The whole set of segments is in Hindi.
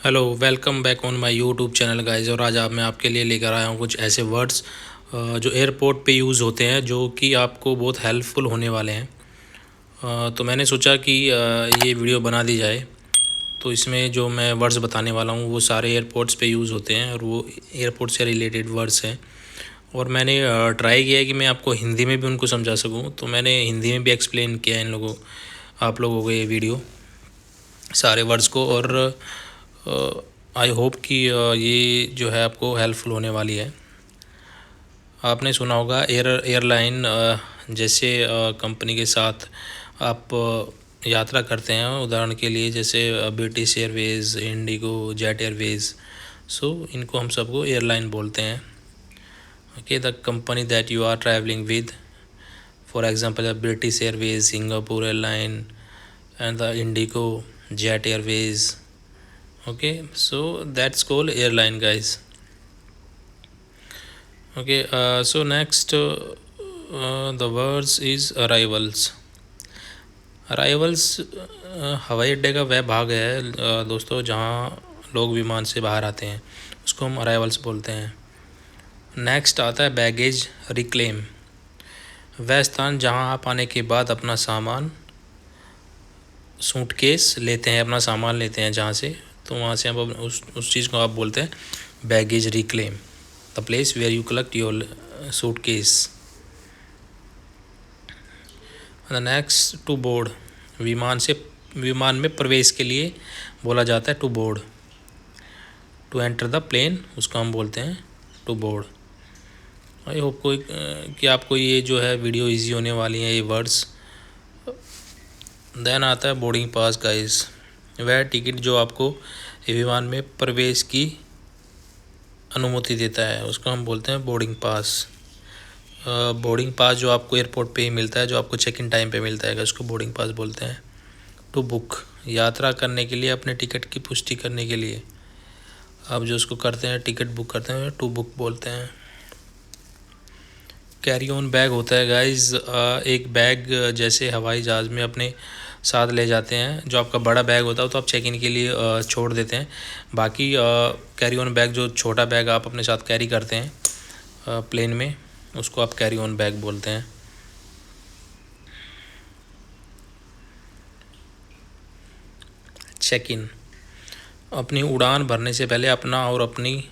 Hello, welcome back on my YouTube channel guys. और आज मैं आपके लिए लेकर आया हूँ कुछ ऐसे वर्ड्स जो एयरपोर्ट पे यूज़ होते हैं, जो कि आपको बहुत हेल्पफुल होने वाले हैं। तो मैंने सोचा कि ये वीडियो बना दी जाए। तो इसमें जो मैं वर्ड्स बताने वाला हूँ वो सारे एयरपोर्ट्स पे यूज़ होते हैं और वो एयरपोर्ट से रिलेटेड वर्ड्स हैं। और मैंने ट्राई किया है कि मैं आपको हिंदी में भी उनको समझा सकूँ, तो मैंने हिंदी में भी एक्सप्लेन किया है आप लोगों को ये वीडियो सारे वर्ड्स को। और आई होप कि ये जो है आपको हेल्पफुल होने वाली है। आपने सुना होगा एयरलाइन, जैसे कंपनी के साथ आप यात्रा करते हैं, उदाहरण के लिए जैसे British Airways, IndiGo, Jet Airways. So इनको हम सबको एयरलाइन बोलते हैं। Okay, the company that you are travelling with, for example British Airways, Singapore airline and the IndiGo, Jet Airways. Okay, so that's called airline, guys. Okay, so next, the words is arrivals. Arrivals हवाई अड्डे का वह भाग है दोस्तों, जहाँ लोग विमान से बाहर आते हैं, उसको हम अराइवल्स बोलते हैं। नेक्स्ट आता है बैगेज रिक्लेम, वह स्थान जहाँ आप आने के बाद अपना सामान, सूटकेस लेते हैं, अपना सामान लेते हैं जहाँ से, तो वहाँ से आप उस चीज़ को आप बोलते हैं baggage reclaim, the place where you collect your suitcase. The next, to board, विमान में प्रवेश के लिए बोला जाता है to board. To enter the plane, उसको हम बोलते हैं टू बोर्ड। आई होप कि आपको ये जो है वीडियो इजी होने वाली है, ये वर्ड्स। देन आता है बोर्डिंग पास, गाइस, वह टिकट जो आपको विमान में प्रवेश की अनुमति देता है, उसको हम बोलते हैं बोर्डिंग पास। बोर्डिंग पास जो आपको एयरपोर्ट पे ही मिलता है, जो आपको चेक इन टाइम पे मिलता है, उसको बोर्डिंग पास बोलते हैं। टू बुक, यात्रा करने के लिए, अपने टिकट की पुष्टि करने के लिए आप जो उसको करते हैं, टिकट बुक करते हैं, टू बुक बोलते हैं। कैरी ऑन बैग होता है गाइज, एक बैग जैसे हवाई जहाज़ में अपने साथ ले जाते हैं। जो आपका बड़ा बैग होता है तो आप चेक इन के लिए छोड़ देते हैं। बाकी कैरी ऑन बैग, जो छोटा बैग आप अपने साथ कैरी करते हैं प्लेन में, उसको आप कैरी ऑन बैग बोलते हैं। चेक इन, अपनी उड़ान भरने से पहले अपना और अपनी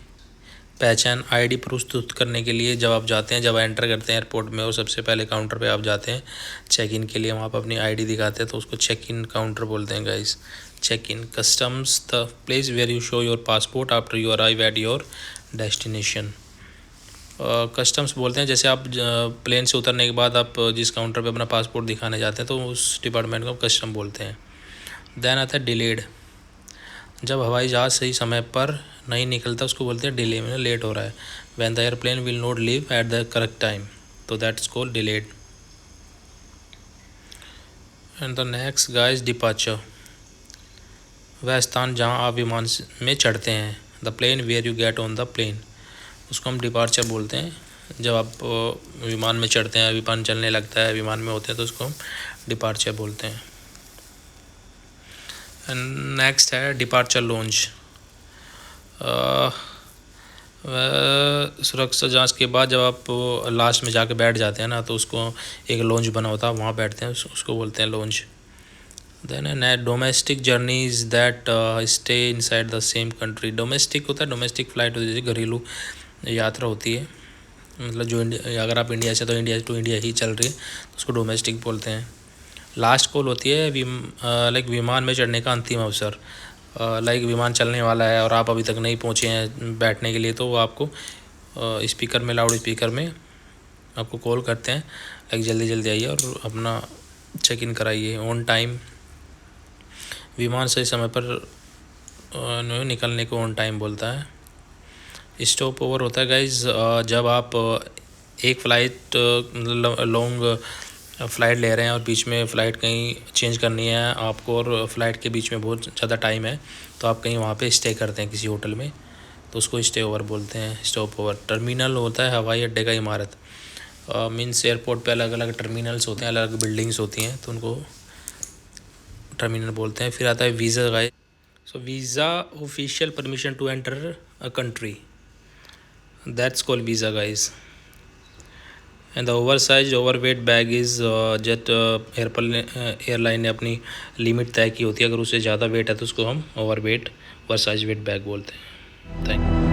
पहचान आईडी प्रस्तुत करने के लिए जब आप जाते हैं, जब एंटर करते हैं एयरपोर्ट में और सबसे पहले काउंटर पे आप जाते हैं चेक इन के लिए, वहाँ पर अपनी आईडी दिखाते हैं, तो उसको चेक इन काउंटर बोलते हैं guys. Check in. Customs, the place where you show your passport after you arrive at your destination. Customs बोलते हैं जैसे आप प्लेन से उतरने के बाद आप जिस काउंटर पे अपना पासपोर्ट दिखाने जाते हैं, तो उस डिपार्टमेंट को कस्टम बोलते हैं। देन आता है डिलेड, जब हवाई जहाज़ सही समय पर नहीं निकलता, उसको बोलते हैं डिले, में लेट हो रहा है। When the airplane will not leave at the correct time, तो that's called delayed. And the next guys, departure, वह स्थान जहां आप विमान में चढ़ते हैं, the plane where you get on the plane, उसको हम डिपार्चर बोलते हैं। जब आप विमान में चढ़ते हैं, विमान चलने लगता है, विमान में होते हैं, तो उसको हम डिपार्चर बोलते हैं। एंड नेक्स्ट है डिपार्चर लॉन्च, सुरक्षा जांच के बाद जब आप लास्ट में जाके बैठ जाते हैं ना, तो उसको एक लॉन्च बना होता है, वहाँ बैठते हैं, उसको बोलते हैं launch. Then domestic journeys that stay inside the same country, domestic होता है, डोमेस्टिक फ़्लाइट होती है, जैसे घरेलू यात्रा होती है, मतलब जो अगर आप इंडिया से, तो इंडिया टू इंडिया ही चल रही है, तो उसको डोमेस्टिक बोलते हैं। लास्ट कॉल होती है लाइक विमान में चढ़ने का अंतिम अवसर, लाइक विमान चलने वाला है और आप अभी तक नहीं पहुंचे हैं बैठने के लिए, तो वो आपको स्पीकर में, लाउड स्पीकर में आपको कॉल करते हैं, लाइक जल्दी जल्दी आइए और अपना चेक इन कराइए ऑन टाइम। विमान सही समय पर निकलने को ऑन टाइम बोलता है। स्टॉप ओवर होता है गाइज, जब आप एक फ़्लाइट, लॉन्ग फ़्लाइट ले रहे हैं और बीच में फ़्लाइट कहीं चेंज करनी है आपको, और फ़्लाइट के बीच में बहुत ज़्यादा टाइम है, तो आप कहीं वहाँ पे स्टे करते हैं किसी होटल में, तो उसको स्टे ओवर बोलते हैं, स्टॉप ओवर। टर्मिनल होता है हवाई अड्डे का इमारत, मीन्स एयरपोर्ट पे अलग अलग टर्मिनल्स होते हैं, अलग अलग बिल्डिंग्स होती हैं, तो उनको टर्मिनल बोलते हैं। फिर आता है visa guys, So visa official permission to enter a country. That's called visa, guys. And the oversized overweight bag is jet airline ने अपनी लिमिट तय की होती है, अगर उससे ज़्यादा वेट है तो उसको हम ओवरवेट ओवरसाइज वेट बैग बोलते हैं। Thank you.